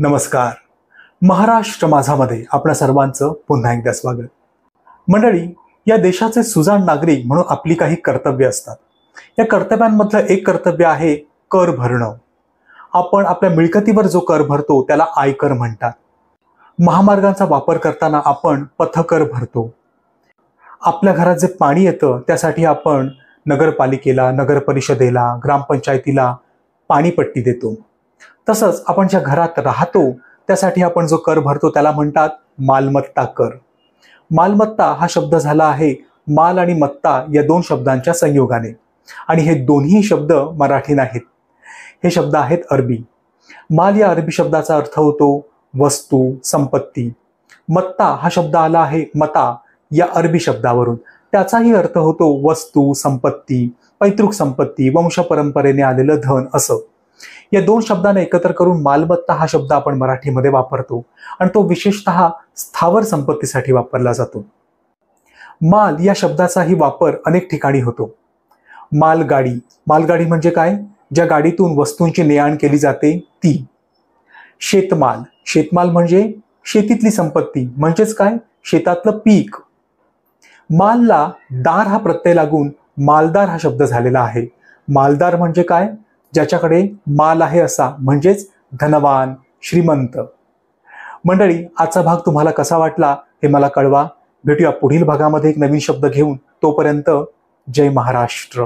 नमस्कार. महाराष्ट्र माझामध्ये आपल्या सर्वांचं पुन्हा एकदा स्वागत. मंडळी, या देशाचे सुजाण नागरिक म्हणून आपली काही कर्तव्य असतात. या कर्तव्यांमधलं एक कर्तव्य आहे कर भरणं. आपण आपल्या मिळकतीवर जो कर भरतो त्याला आयकर म्हणतात. महामार्गांचा वापर करताना आपण पथकर भरतो. आपल्या घरात जे पाणी येतं त्यासाठी आपण नगरपालिकेला, नगर परिषदेला, ग्रामपंचायतीला पाणीपट्टी देतो. तसंच आपण ज्या घरात राहतो त्यासाठी आपण जो कर भरतो त्याला म्हणतात मालमत्ता कर. मालमत्ता हा शब्द झाला आहे माल आणि मत्ता या दोन शब्दांच्या संयोगाने, आणि हे दोन्ही शब्द मराठी नाहीत. हे शब्द आहेत अरबी. माल या अरबी शब्दाचा अर्थ होतो वस्तू, संपत्ती. मत्ता हा शब्द आला आहे मता या अरबी शब्दावरून. त्याचाही अर्थ होतो वस्तू, संपत्ती, पैतृक संपत्ती, वंशपरंपरेने आलेलं धन असं. या दोन शब्दांना एकत्र करून मालमत्ता हा शब्द आपण मराठीमध्ये वापरतो, आणि तो विशेषतः स्थावर संपत्तीसाठी वापरला जातो. माल या शब्दाचाही वापर अनेक ठिकाणी होतो. मालगाडी. मालगाडी म्हणजे काय? ज्या गाडीतून वस्तूंची ने-आण केली जाते ती. शेतमाल. शेतमाल म्हणजे शेतीतली संपत्ती, म्हणजेच काय? शेतातलं पीक. मालला दार हा प्रत्यय लागून मालदार हा शब्द झालेला आहे. मालदार म्हणजे काय? ज्याच्याकडे माल आहे असा, म्हणजेच धनवान, श्रीमंत. मंडळी, आजचा भाग तुम्हाला कसा वाटला हे मला कळवा. भेटूया पुढील भागामध्ये एक नवीन शब्द घेऊन. तोपर्यंत जय महाराष्ट्र.